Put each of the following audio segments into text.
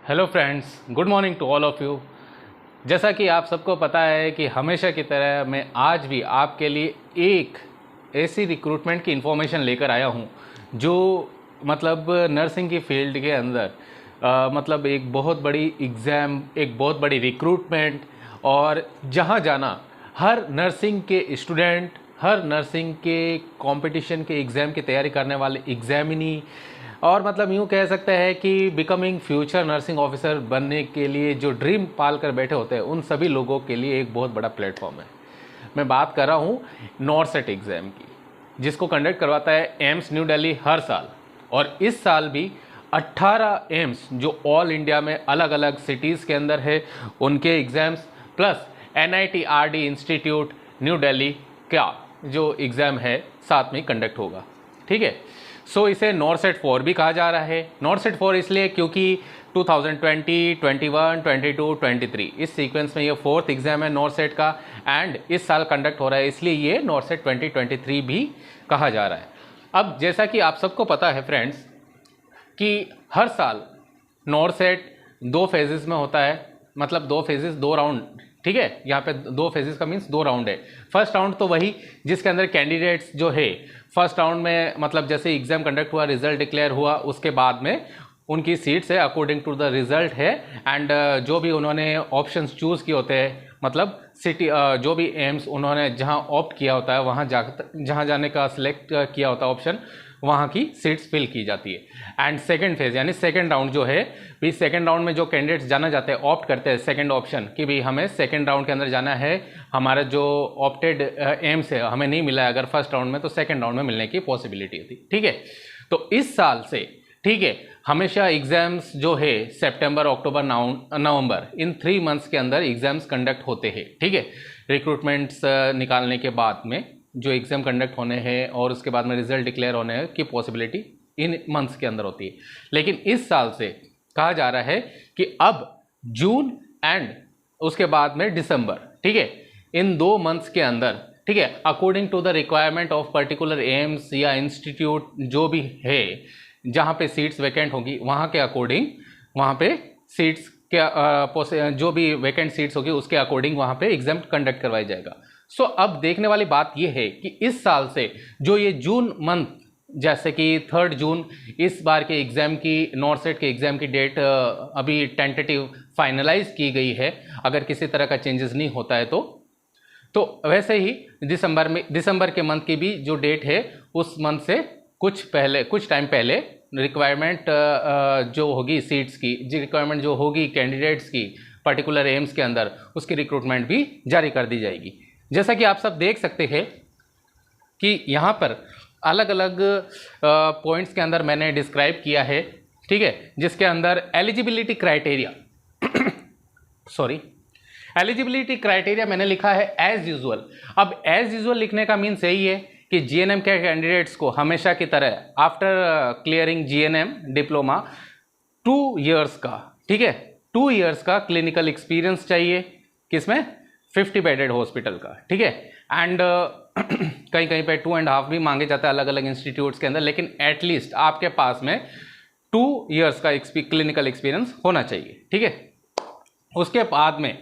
Hello friends, good morning to all of you. जैसा कि आप सबको पता है कि हमेशा की तरह मैं आज भी आपके लिए एक ऐसी रिक्रूटमेंट की इन्फॉर्मेशन लेकर आया हूं जो मतलब नर्सिंग की फील्ड के अंदर मतलब एक बहुत बड़ी एग्ज़ाम, एक बहुत बड़ी रिक्रूटमेंट और जहां जाना हर नर्सिंग के स्टूडेंट, हर नर्सिंग के कंपटीशन के एग्ज़ाम की तैयारी करने वाले एग्जामिनी और मतलब यूँ कह सकते हैं कि बिकमिंग फ्यूचर नर्सिंग ऑफिसर बनने के लिए जो ड्रीम पाल कर बैठे होते हैं उन सभी लोगों के लिए एक बहुत बड़ा प्लेटफॉर्म है। मैं बात कर रहा हूँ नॉरसेट एग्ज़ाम की, जिसको कंडक्ट करवाता है एम्स न्यू दिल्ली हर साल। और इस साल भी 18 एम्स जो ऑल इंडिया में अलग अलग सिटीज़ के अंदर है उनके exams plus NIT RD institute new Delhi का जो एग्ज़ाम है साथ में कंडक्ट होगा। ठीक है, सो इसे नॉरसेट 4 भी कहा जा रहा है। नॉरसेट 4 इसलिए क्योंकि 2020, 21, 22, 23 इस सीक्वेंस में ये फोर्थ एग्जाम है नॉरसेट का एंड इस साल कंडक्ट हो रहा है, इसलिए ये नॉरसेट 2023 भी कहा जा रहा है। अब जैसा कि आप सबको पता है फ्रेंड्स कि हर साल नॉरसेट 2 फेजेस में होता है, मतलब 2 फेजेस 2 राउंड। ठीक है, यहाँ पे 2 फेजेस का मीन्स 2 राउंड है। फर्स्ट राउंड तो वही जिसके अंदर कैंडिडेट्स जो है फर्स्ट राउंड में मतलब जैसे एग्जाम कंडक्ट हुआ, रिजल्ट डिक्लेयर हुआ, उसके बाद में उनकी सीट्स है अकॉर्डिंग टू द रिजल्ट है एंड जो भी उन्होंने ऑप्शंस चूज़ किए होते हैं, मतलब सिटी जो भी एम्स उन्होंने जहाँ ऑप्ट किया होता है वहाँ जहाँ जाने का सिलेक्ट किया होता है ऑप्शन, वहाँ की सीट्स फिल की जाती है। एंड सेकंड फेज यानी सेकंड राउंड जो है, भी सेकंड राउंड में जो कैंडिडेट्स जाना जाते हैं ऑप्ट करते हैं सेकंड ऑप्शन कि भाई हमें सेकंड राउंड के अंदर जाना है, हमारा जो ऑप्टेड एम्स है हमें नहीं मिला है अगर फर्स्ट राउंड में, तो सेकंड राउंड में मिलने की पॉसिबिलिटी होती। ठीक है, तो इस साल से ठीक है हमेशा एग्जाम्स जो है सितंबर, अक्टूबर, नवंबर इन 3 मंथ्स के अंदर एग्जाम्स कंडक्ट होते हैं। ठीक है, रिक्रूटमेंट्स निकालने के बाद में जो एग्ज़ाम कंडक्ट होने हैं और उसके बाद में रिजल्ट डिक्लेयर होने की पॉसिबिलिटी इन मंथ्स के अंदर होती है। लेकिन इस साल से कहा जा रहा है कि अब जून एंड उसके बाद में दिसंबर, ठीक है, इन 2 मंथ्स के अंदर, ठीक है, according to the requirement of particular AIIMS या इंस्टीट्यूट जो भी है जहाँ पे सीट्स वैकेंट होगी वहाँ के अकॉर्डिंग वहाँ पे सीट्स के जो भी वैकेंट सीट्स होगी उसके अकॉर्डिंग वहाँ पे एग्जाम कंडक्ट करवाया जाएगा। सो अब देखने वाली बात यह है कि इस साल से जो ये जून मंथ, जैसे कि 3 जून इस बार के एग्ज़ाम की नॉरसेट के एग्ज़ाम की डेट अभी टेंटेटिव फाइनलाइज की गई है, अगर किसी तरह का चेंजेस नहीं होता है तो वैसे ही दिसंबर के मंथ की भी जो डेट है उस मंथ से कुछ टाइम पहले रिक्वायरमेंट जो होगी सीट्स की, जो रिक्वायरमेंट जो होगी कैंडिडेट्स की पर्टिकुलर एम्स के अंदर, उसकी रिक्रूटमेंट भी जारी कर दी जाएगी। जैसा कि आप सब देख सकते हैं कि यहाँ पर अलग अलग पॉइंट्स के अंदर मैंने डिस्क्राइब किया है। ठीक है, जिसके अंदर एलिजिबिलिटी क्राइटेरिया एलिजिबिलिटी क्राइटेरिया मैंने लिखा है एज यूजुअल। अब एज यूजुअल लिखने का मीन्स यही है कि GNM के कैंडिडेट्स को हमेशा की तरह after clearing GNM diploma 2 years का, ठीक है, 2 इयर्स का क्लिनिकल एक्सपीरियंस चाहिए, किसमें 50 बेडेड हॉस्पिटल का। ठीक है, एंड कहीं कहीं पे 2.5 भी मांगे जाता है अलग अलग इंस्टीट्यूट्स के अंदर, लेकिन एटलीस्ट आपके पास में 2 इयर्स का क्लिनिकल एक्सपीरियंस होना चाहिए। ठीक है, उसके बाद में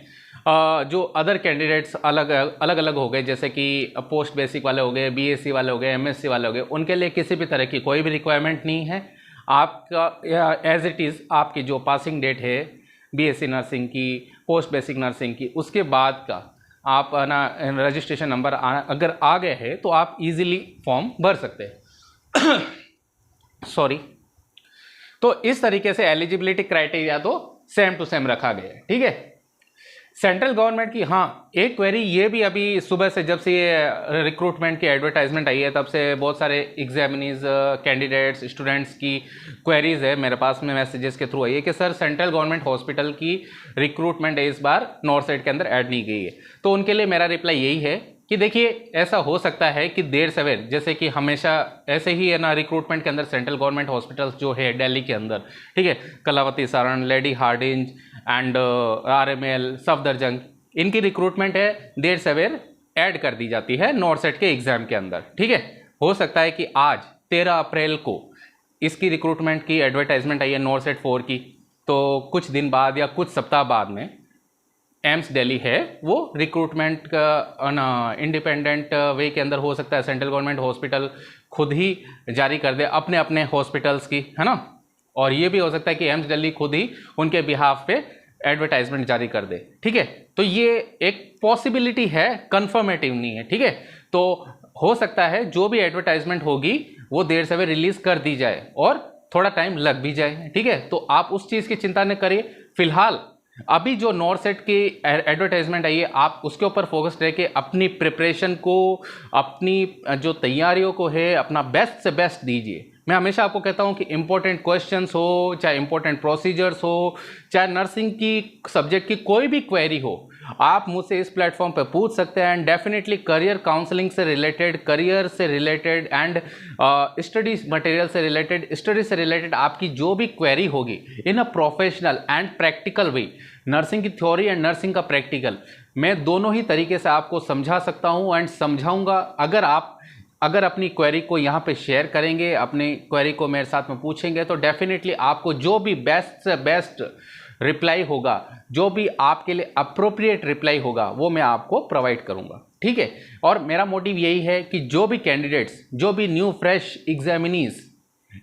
जो अदर कैंडिडेट्स अलग अलग हो गए, जैसे कि पोस्ट बेसिक वाले हो गए, BSc वाले हो गए, MSc वाले हो गए, उनके लिए किसी भी तरह की कोई भी रिक्वायरमेंट नहीं है। आपका एज इट इज़ आपकी जो पासिंग डेट है BSc नर्सिंग की, पोस्ट बेसिक नर्सिंग की, उसके बाद का आप ना रजिस्ट्रेशन नंबर अगर आ गए हैं तो आप इजीली फॉर्म भर सकते हैं। सॉरी, तो इस तरीके से एलिजिबिलिटी क्राइटेरिया तो सेम टू सेम रखा गया है। ठीक है, सेंट्रल गवर्नमेंट की हाँ एक क्वेरी ये भी अभी सुबह से जब से ये रिक्रूटमेंट की एडवर्टाइजमेंट आई है तब से बहुत सारे एग्जामिनीज कैंडिडेट्स स्टूडेंट्स की क्वेरीज है मेरे पास में मैसेजेस के थ्रू आई है कि सर सेंट्रल गवर्नमेंट हॉस्पिटल की रिक्रूटमेंट इस बार नॉरसेट के अंदर ऐड नहीं गई है। तो उनके लिए मेरा रिप्लाई यही है कि देखिए ऐसा हो सकता है कि देर सवेर, जैसे कि हमेशा ऐसे ही है ना, रिक्रूटमेंट के अंदर सेंट्रल गवर्नमेंट हॉस्पिटल्स जो है दिल्ली के अंदर, ठीक है, Kalawati Saran, Lady Hardinge and RML, Safdarjung, इनकी रिक्रूटमेंट है देर सवेर ऐड कर दी जाती है नॉरसेट के एग्जाम के अंदर। ठीक है, हो सकता है कि आज 13 अप्रैल को इसकी रिक्रूटमेंट की एडवर्टाइजमेंट आई है नॉरसेट 4 की, तो कुछ दिन बाद या कुछ सप्ताह बाद में एम्स दिल्ली है वो रिक्रूटमेंट का इंडिपेंडेंट वे के अंदर हो सकता है, सेंट्रल गवर्नमेंट हॉस्पिटल खुद ही जारी कर दे अपने अपने हॉस्पिटल्स की, है ना। और ये भी हो सकता है कि एम्स दिल्ली खुद ही उनके बिहाफ पे एडवर्टाइजमेंट जारी कर दे, ठीक है। तो ये एक पॉसिबिलिटी है, कंफर्मेटिव नहीं है, ठीक है। तो हो सकता है जो भी एडवर्टाइजमेंट होगी वो देर से रिलीज कर दी जाए और थोड़ा टाइम लग भी जाए, ठीक है। तो आप उस चीज़ की चिंता न करिए। फिलहाल अभी जो नॉरसेट की एडवर्टाइजमेंट आई है, आप उसके ऊपर फोकस रह के अपनी प्रिपरेशन को, अपनी जो तैयारियों को है, अपना बेस्ट से बेस्ट दीजिए। मैं हमेशा आपको कहता हूं कि इंपॉर्टेंट क्वेश्चंस हो, चाहे इंपॉर्टेंट प्रोसीजर्स हो, चाहे नर्सिंग की सब्जेक्ट की कोई भी क्वेरी हो, आप मुझसे इस प्लेटफॉर्म पर पूछ सकते हैं। एंड डेफिनेटली करियर काउंसलिंग से रिलेटेड, करियर से रिलेटेड एंड स्टडी मटेरियल से रिलेटेड, स्टडी से रिलेटेड आपकी जो भी क्वेरी होगी in a professional and practical way, nursing की थ्योरी एंड नर्सिंग का प्रैक्टिकल, मैं दोनों ही तरीके से आपको समझा सकता हूं एंड समझाऊंगा। अगर अपनी क्वेरी को यहाँ पे शेयर करेंगे, अपनी क्वेरी को मेरे साथ में पूछेंगे, तो डेफिनेटली आपको जो भी बेस्ट से बेस्ट रिप्लाई होगा, जो भी आपके लिए अप्रोप्रिएट रिप्लाई होगा, वो मैं आपको प्रोवाइड करूंगा, ठीक है। और मेरा मोटिव यही है कि जो भी कैंडिडेट्स, जो भी न्यू फ्रेश एग्जामिनीज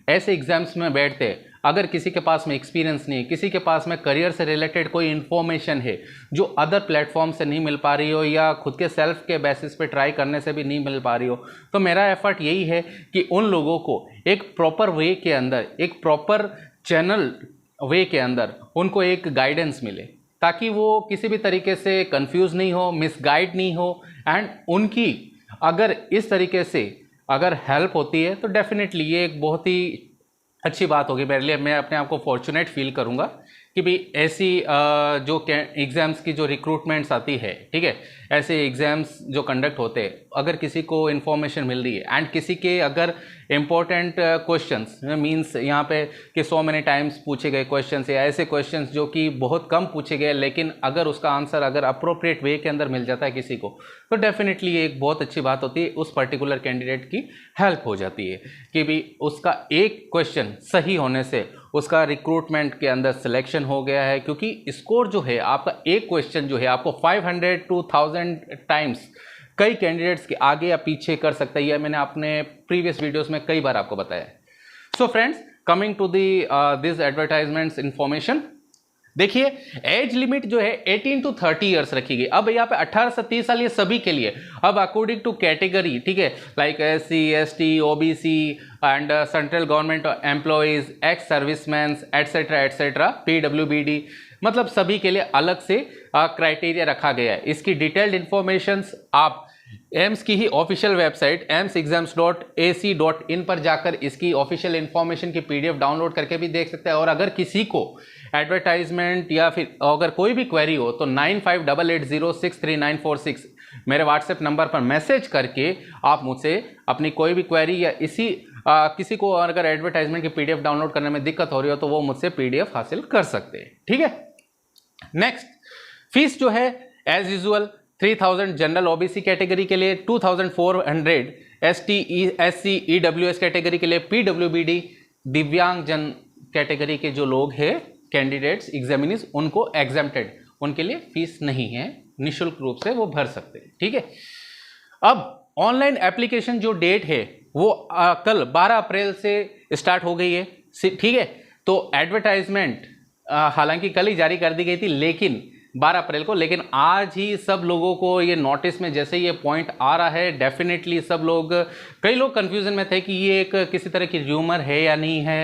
ऐसे एग्जाम्स में बैठते, अगर किसी के पास में एक्सपीरियंस नहीं, किसी के पास में करियर से रिलेटेड कोई इन्फॉर्मेशन है जो अदर प्लेटफॉर्म से नहीं मिल पा रही हो या खुद के सेल्फ के बेसिस पे ट्राई करने से भी नहीं मिल पा रही हो, तो मेरा एफर्ट यही है कि उन लोगों को एक प्रॉपर वे के अंदर, एक प्रॉपर चैनल वे के अंदर उनको एक गाइडेंस मिले, ताकि वो किसी भी तरीके से कंफ्यूज नहीं हो, मिसगाइड नहीं हो। एंड उनकी अगर इस तरीके से अगर हेल्प होती है तो डेफिनेटली ये एक बहुत ही अच्छी बात होगी मेरे लिए। मैं अपने आप को फॉर्चुनेट फील करूंगा कि भाई ऐसी जो एग्ज़ाम्स की जो रिक्रूटमेंट्स आती है, ठीक है, ऐसे एग्ज़ाम्स जो कंडक्ट होते हैं, अगर किसी को इन्फॉर्मेशन मिल रही है एंड किसी के अगर इम्पोर्टेंट क्वेश्चंस मींस यहाँ पे कि सो मेनी टाइम्स पूछे गए क्वेश्चंस या ऐसे क्वेश्चंस जो कि बहुत कम पूछे गए, लेकिन अगर उसका आंसर अगर अप्रोप्रिएट वे के अंदर मिल जाता है किसी को, तो डेफिनेटली ये एक बहुत अच्छी बात होती है। उस पर्टिकुलर कैंडिडेट की हेल्प हो जाती है कि भी उसका एक क्वेश्चन सही होने से उसका रिक्रूटमेंट के अंदर सिलेक्शन हो गया है, क्योंकि स्कोर जो है आपका एक क्वेश्चन जो है आपको 500 to 1000 टाइम्स कई कैंडिडेट्स के आगे या पीछे कर सकता है। यह मैंने अपने प्रीवियस वीडियोस में कई बार आपको बताया है। So friends, coming to this advertisements information, देखिए एज लिमिट जो है 18 to 30 ईयर्स रखी गई। अब यहाँ पे 18 से 30 साल ये सभी के लिए। अब अकॉर्डिंग टू कैटेगरी, ठीक है, like SC, ST, OBC and central government employees, ex serviceman etcetera etcetera, PWBD, मतलब सभी के लिए अलग से क्राइटेरिया रखा गया है। इसकी डिटेल्ड इंफॉर्मेशन आप एम्स की ही ऑफिशियल वेबसाइट emsexams.ac.in पर जाकर इसकी ऑफिशियल इंफॉर्मेशन की PDF डाउनलोड करके भी देख सकते हैं। और अगर किसी को एडवर्टाइजमेंट या फिर अगर कोई भी क्वेरी हो तो 9588063946 मेरे व्हाट्सएप नंबर पर मैसेज करके आप मुझसे अपनी कोई भी क्वेरी या किसी को अगर एडवर्टाइजमेंट की PDF डाउनलोड करने में दिक्कत हो रही हो तो वो मुझसे PDF हासिल कर सकते हैं, ठीक है। नेक्स्ट, फीस जो है as usual 3000 general OBC category के लिए, 2400 ST, SC, EWS कैटेगरी के लिए, PWBD दिव्यांग जन कैटेगरी के जो लोग हैं कैंडिडेट्स एग्जामिनीज, उनको एग्जेम्प्टेड, उनके लिए फीस नहीं है, निःशुल्क रूप से वो भर सकते हैं, ठीक है। अब ऑनलाइन एप्लीकेशन जो डेट है वो कल 12 अप्रैल से स्टार्ट हो गई है, ठीक है। तो एडवर्टाइजमेंट हालांकि कल ही जारी कर दी गई थी, लेकिन 12 अप्रैल को, लेकिन आज ही सब लोगों को ये नोटिस में जैसे ये पॉइंट आ रहा है, डेफिनेटली सब लोग, कई लोग कंफ्यूजन में थे कि ये एक किसी तरह की र्यूमर है या नहीं है,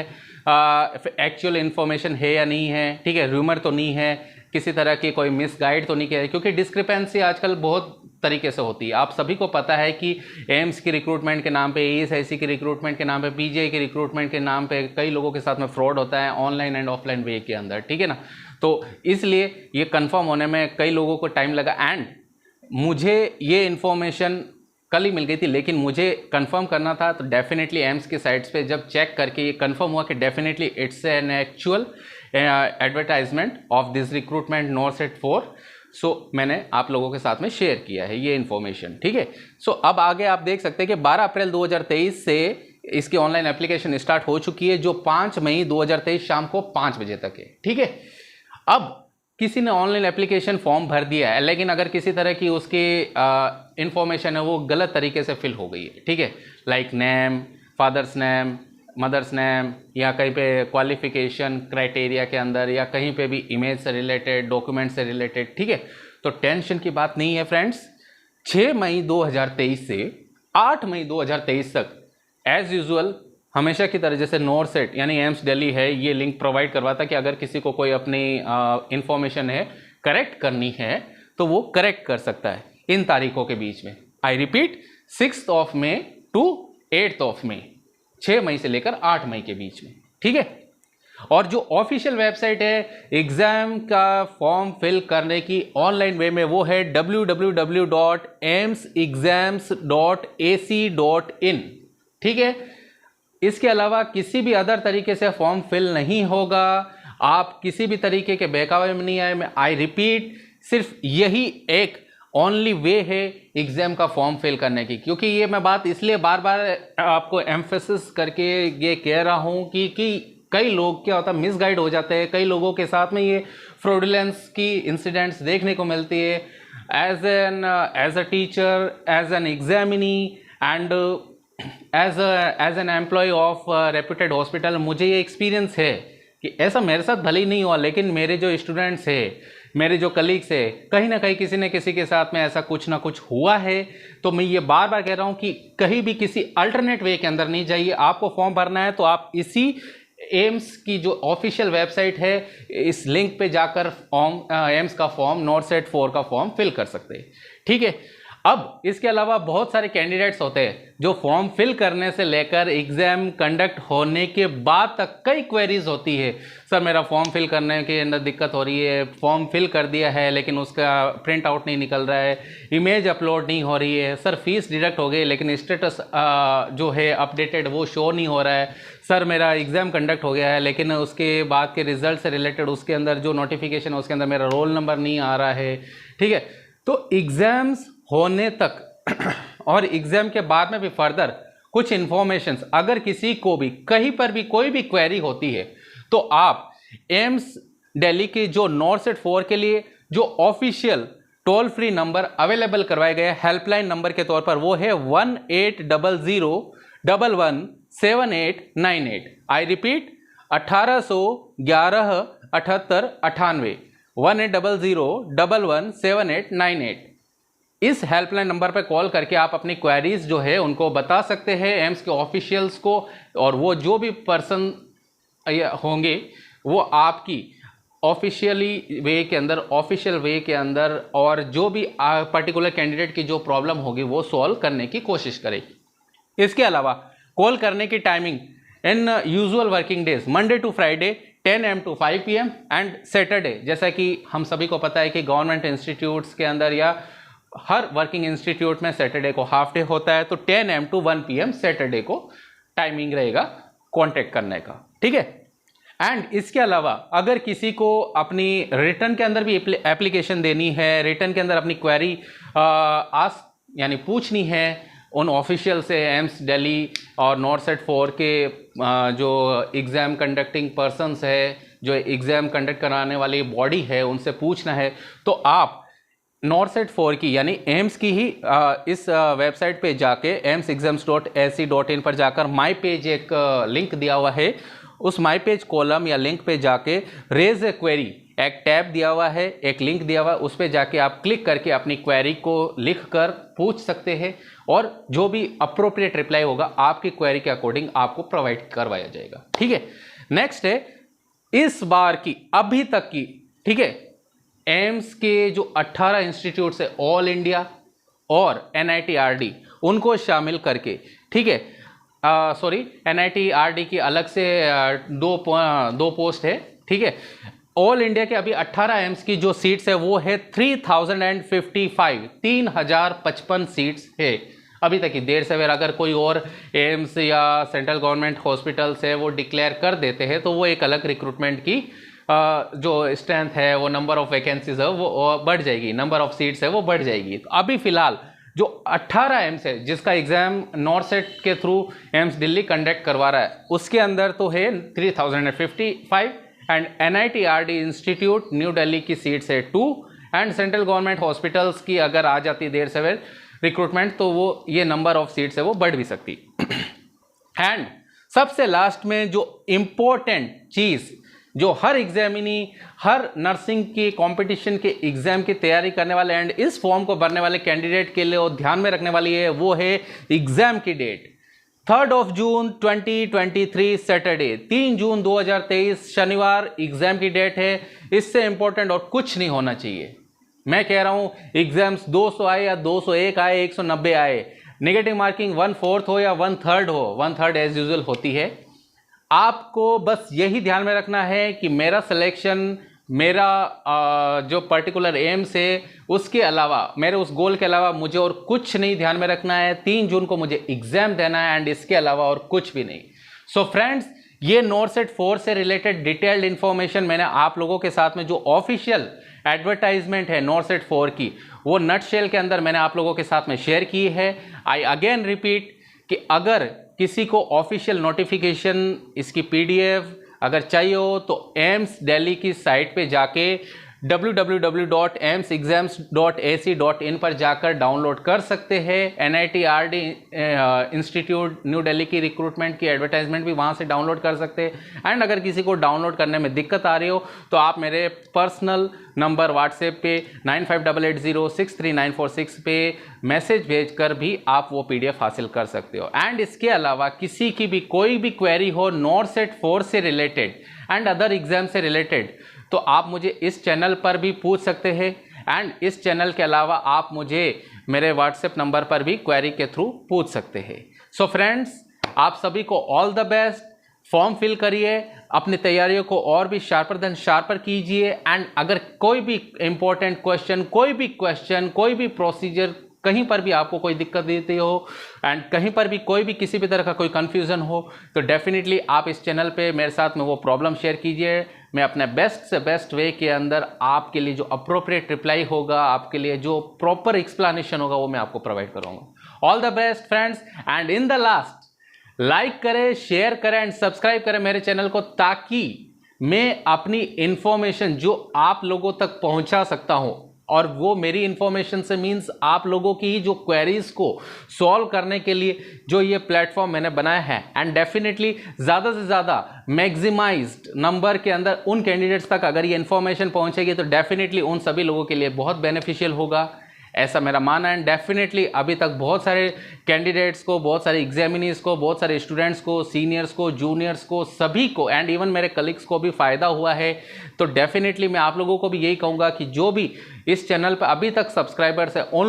एक्चुअल इन्फॉर्मेशन है या नहीं है, ठीक है। र्यूमर तो नहीं है, किसी तरह की कोई मिसगाइड तो नहीं किया है, क्योंकि डिस्क्रिपेंसी आजकल बहुत तरीके से होती है। आप सभी को पता है कि एम्स की रिक्रूटमेंट के नाम पे, ESIC की रिक्रूटमेंट के नाम पे, PGI की रिक्रूटमेंट के नाम पे कई लोगों के साथ में फ्रॉड होता है ऑनलाइन एंड ऑफलाइन वे के अंदर, ठीक है ना। तो इसलिए ये कंफर्म होने में कई लोगों को टाइम लगा एंड मुझे ये इन्फॉर्मेशन कल ही मिल गई थी, लेकिन मुझे कंफर्म करना था। तो डेफिनेटली एम्स के साइट्स पे जब चेक करके ये कंफर्म हुआ कि definitely it's an actual advertisement of this recruitment NORCET 4, सो मैंने आप लोगों के साथ में शेयर किया है ये इन्फॉर्मेशन, ठीक है। सो अब आगे आप देख सकते हैं कि 12 अप्रैल 2023 से इसकी ऑनलाइन एप्लीकेशन स्टार्ट हो चुकी है, जो 5 मई 2023 शाम को 5 बजे तक है। ठीक है, अब किसी ने ऑनलाइन एप्लीकेशन फॉर्म भर दिया है, लेकिन अगर किसी तरह की उसकी इंफॉर्मेशन है वो गलत तरीके से फिल हो गई है, ठीक है, like name, father's name, mother's name, या कहीं पे क्वालिफिकेशन क्राइटेरिया के अंदर, या कहीं पे भी इमेज से रिलेटेड, डॉक्यूमेंट से रिलेटेड, ठीक है, तो टेंशन की बात नहीं है फ्रेंड्स। 6 मई 2023 से 8 मई 2023 तक एज यूजुअल हमेशा की तरह जैसे नॉरसेट यानी एम्स दिल्ली है, ये लिंक प्रोवाइड करवाता कि अगर किसी को कोई अपनी इंफॉर्मेशन है करेक्ट करनी है तो वो करेक्ट कर सकता है इन तारीखों के बीच में। I repeat, 6 of May to 8 of May, 6 मई से लेकर 8 मई के बीच में। ठीक है, और जो ऑफिशियल वेबसाइट है एग्जाम का फॉर्म फिल करने की ऑनलाइन वे में, वो है www.emsexams.ac.in। ठीक है, इसके अलावा किसी भी अदर तरीके से फॉर्म फिल नहीं होगा, आप किसी भी तरीके के बहकावे में नहीं आए। आई रिपीट, सिर्फ यही एक ओनली वे है एग्जाम का फॉर्म फिल करने की, क्योंकि ये मैं बात इसलिए बार बार आपको एम्फेसिस करके ये कह रहा हूं कि कई लोग क्या होता है मिसगाइड हो जाते हैं, कई लोगों के साथ में ये फ्रॉडुलेंस की इंसिडेंट्स देखने को मिलती है। As a teacher, as an examinee and as an employ of reputed hospital, मुझे ये एक्सपीरियंस है कि ऐसा मेरे साथ भले ही नहीं हुआ, लेकिन मेरे जो स्टूडेंट्स हैं, मेरे जो कलीग्स है, कहीं ना कहीं किसी न किसी के साथ में ऐसा कुछ ना कुछ हुआ है। तो मैं ये बार बार कह रहा हूँ कि कहीं भी किसी अल्टरनेट वे के अंदर नहीं जाइए। आपको फॉर्म भरना है तो आप इसी एम्स की जो ऑफिशियल वेबसाइट है, इस लिंक पे जाकर एम्स का फॉर्म, नॉरसेट 4 का फॉर्म फिल कर सकते हैं। ठीक है, अब इसके अलावा बहुत सारे कैंडिडेट्स होते हैं जो फॉर्म फिल करने से लेकर एग्जाम कंडक्ट होने के बाद तक कई क्वेरीज होती है। सर मेरा फॉर्म फिल करने के अंदर दिक्कत हो रही है, फॉर्म फिल कर दिया है लेकिन उसका प्रिंट आउट नहीं निकल रहा है, इमेज अपलोड नहीं हो रही है, सर फीस डिडक्ट हो गई लेकिन स्टेटस जो है अपडेटेड वो शो नहीं हो रहा है, सर मेरा एग्ज़ाम कंडक्ट हो गया है लेकिन उसके बाद के रिजल्ट से रिलेटेड उसके अंदर जो नोटिफिकेशन है उसके अंदर मेरा रोल नंबर नहीं आ रहा है। ठीक है, तो एग्ज़ाम्स होने तक और एग्जाम के बाद में भी फर्दर कुछ इंफॉर्मेशंस अगर किसी को भी कहीं पर भी कोई भी क्वेरी होती है तो आप एम्स दिल्ली के जो नॉरसेट 4 के लिए जो official toll free number available करवाए गए हेल्पलाइन नंबर के तौर पर, वो है 1800117898। I repeat, 1811 78 98, 1800117898। इस हेल्पलाइन नंबर पर कॉल करके आप अपनी क्वेरीज जो है उनको बता सकते हैं एम्स के ऑफिशियल्स को, और वो जो भी पर्सन होंगे वो आपकी ऑफिशियल वे के अंदर और जो भी पर्टिकुलर कैंडिडेट की जो प्रॉब्लम होगी वो सॉल्व करने की कोशिश करेगी। इसके अलावा कॉल करने की timing in usual working days Monday to Friday 10 AM to 5 PM and Saturday, जैसा कि हम सभी को पता है कि गवर्नमेंट इंस्टीट्यूट्स के अंदर या हर वर्किंग इंस्टीट्यूट में सैटरडे को हाफ डे होता है, तो 10 AM to 1 PM सैटरडे को टाइमिंग रहेगा कांटेक्ट करने का। ठीक है, एंड इसके अलावा अगर किसी को अपनी रिटर्न के अंदर भी एप्लीकेशन देनी है, रिटर्न के अंदर अपनी क्वेरी यानी पूछनी है उन ऑफिशियल से, एम्स दिल्ली और नॉरसेट 4 के जो एग्ज़ाम कंडक्टिंग पर्सनस है, जो एग्ज़ाम कंडक्ट कराने वाली बॉडी है, उनसे पूछना है, तो आप नॉरसेट 4 की यानी एम्स की ही इस वेबसाइट पे जाके emsexams.ac.in पर जाकर माई पेज एक लिंक दिया हुआ है, उस माई पेज कॉलम या लिंक पे जाके रेज ए क्वेरी एक टैब दिया हुआ है, एक लिंक दिया हुआ है, उस पर जाके आप क्लिक करके अपनी क्वेरी को लिख कर पूछ सकते हैं और जो भी अप्रोप्रिएट रिप्लाई होगा आपकी क्वेरी के अकॉर्डिंग आपको प्रोवाइड करवाया जाएगा। ठीक है, नेक्स्ट है इस बार की अभी तक की, ठीक है, एम्स के जो 18 इंस्टीट्यूट्स है ऑल इंडिया और NIT RD उनको शामिल करके, ठीक है, सॉरी NIT RD की अलग से दो पोस्ट है। ठीक है, ऑल इंडिया के अभी 18 एम्स की जो सीट्स है वो है 3055 सीट्स है अभी तक की। देर सवेर अगर कोई और एम्स या सेंट्रल गवर्नमेंट हॉस्पिटल्स है वो डिक्लेयर कर देते हैं तो वो एक अलग रिक्रूटमेंट की जो स्ट्रेंथ है, वो नंबर ऑफ वैकेंसीज है वो बढ़ जाएगी, नंबर ऑफ सीट्स है वो बढ़ जाएगी। तो अभी फिलहाल जो 18 एम्स है जिसका एग्जाम नॉर्सेट के थ्रू एम्स दिल्ली कंडक्ट करवा रहा है, उसके अंदर तो है 3055 and NITRD institute new Delhi की सीट्स है 2 एंड सेंट्रल गवर्नमेंट हॉस्पिटल्स की अगर आ जाती देर से रिक्रूटमेंट तो वो ये नंबर ऑफ सीट्स है वो बढ़ भी सकती। एंड सबसे लास्ट में जो इम्पोर्टेंट चीज़ जो हर एग्जामिनी, हर नर्सिंग की कंपटीशन के एग्जाम की तैयारी करने वाले एंड इस फॉर्म को भरने वाले कैंडिडेट के लिए ध्यान में रखने वाली है, वो है एग्जाम की डेट 3 जून 2023 सैटरडे, 3 जून 2023 शनिवार एग्जाम की डेट है। इससे इंपॉर्टेंट और कुछ नहीं होना चाहिए। मैं कह रहा हूं एग्जाम्स 200 आए या 201 आए, 190 आए, नेगेटिव मार्किंग 1/4 हो या 1/3 हो, 1/3 एज यूजुअल होती है। आपको बस यही ध्यान में रखना है कि मेरा सिलेक्शन, मेरा जो पर्टिकुलर एम्स है उसके अलावा, मेरे उस गोल के अलावा मुझे और कुछ नहीं ध्यान में रखना है। 3 जून को मुझे एग्जाम देना है एंड इसके अलावा और कुछ भी नहीं। सो फ्रेंड्स, ये नॉर्सेट 4 से रिलेटेड डिटेल्ड इंफॉर्मेशन मैंने आप लोगों के साथ में जो ऑफिशियल एडवर्टाइजमेंट है नॉर्सेट 4 की, वो नटशेल के अंदर मैंने आप लोगों के साथ में शेयर की है। आई अगेन रिपीट कि अगर किसी को ऑफिशियल नोटिफिकेशन इसकी PDF अगर चाहिए हो तो एम्स दिल्ली की साइट पे जाके www.aimsexams.ac.in पर जाकर डाउनलोड कर सकते हैं। NITRD इंस्टीट्यूट न्यू दिल्ली की रिक्रूटमेंट की एडवर्टाइजमेंट भी वहाँ से डाउनलोड कर सकते हैं। एंड अगर किसी को डाउनलोड करने में दिक्कत आ रही हो तो आप मेरे पर्सनल नंबर व्हाट्सएप पे 9588063946 पे मैसेज भेजकर भी आप वो PDF हासिल कर सकते हो। एंड इसके अलावा किसी की भी कोई भी क्वेरी हो नॉर्सेट 4 से रिलेटेड एंड अदर एग्जाम से रिलेटेड तो आप मुझे इस चैनल पर भी पूछ सकते हैं। एंड इस चैनल के अलावा आप मुझे मेरे व्हाट्सएप नंबर पर भी क्वेरी के थ्रू पूछ सकते हैं। सो फ्रेंड्स, आप सभी को all the best. Form fill करिए, अपनी तैयारियों को और भी शार्पर देन शार्पर कीजिए। एंड अगर कोई भी इंपॉर्टेंट क्वेश्चन, कोई भी प्रोसीजर, कहीं पर भी आपको कोई दिक्कत देती हो एंड कहीं पर भी कोई भी किसी भी तरह का कोई कंफ्यूजन हो तो डेफिनेटली आप इस चैनल पे मेरे साथ में वो प्रॉब्लम शेयर कीजिए। मैं अपने बेस्ट से बेस्ट वे के अंदर आपके लिए जो अप्रोप्रिएट रिप्लाई होगा, आपके लिए जो प्रॉपर एक्सप्लेनेशन होगा, वो मैं आपको प्रोवाइड करूँगा। All the best friends. And in the last, like करें, शेयर करें एंड सब्सक्राइब करें मेरे चैनल को, ताकि मैं अपनी इंफॉर्मेशन जो आप लोगों तक पहुंचा सकता हूं, और वो मेरी इंफॉर्मेशन से मीन्स आप लोगों की जो क्वेरीज को सॉल्व करने के लिए जो ये प्लेटफॉर्म मैंने बनाया है। एंड डेफिनेटली ज़्यादा से ज़्यादा मैक्सिमाइज्ड नंबर के अंदर उन कैंडिडेट्स तक अगर ये इन्फॉर्मेशन पहुंचेगी तो डेफिनेटली उन सभी लोगों के लिए बहुत बेनिफिशियल होगा, ऐसा मेरा मानना है। डेफिनेटली अभी तक बहुत सारे कैंडिडेट्स को, बहुत सारे एग्जामिनीज को, बहुत सारे स्टूडेंट्स को, सीनियर्स को, जूनियर्स को, सभी को एंड इवन मेरे कलीग्स को भी फ़ायदा हुआ है। तो डेफिनेटली मैं आप लोगों को भी यही कहूँगा कि जो भी इस चैनल पर अभी तक सब्सक्राइबर्स हैं उन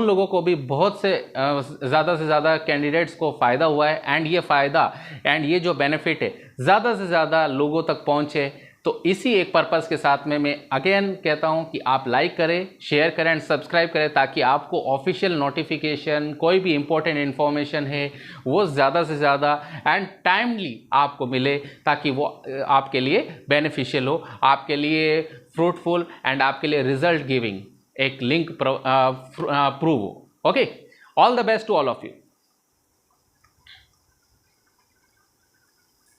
लोगों को भी बहुत से ज़्यादा से ज़्यादा कैंडिडेट्स को फ़ायदा हुआ है। एंड ये फ़ायदा एंड ये जो बेनिफिट है ज़्यादा से ज़्यादा लोगों तक पहुँचे। तो इसी एक पर्पस के साथ में मैं अगेन कहता हूं कि आप लाइक करें, शेयर करें एंड सब्सक्राइब करें, ताकि आपको ऑफिशियल नोटिफिकेशन, कोई भी इंपॉर्टेंट इन्फॉर्मेशन है वो ज़्यादा से ज़्यादा एंड टाइमली आपको मिले, ताकि वो आपके लिए बेनिफिशियल हो, आपके लिए फ्रूटफुल एंड आपके लिए रिजल्ट गिविंग एक लिंक प्रूव हो। Okay, all the best to all of you.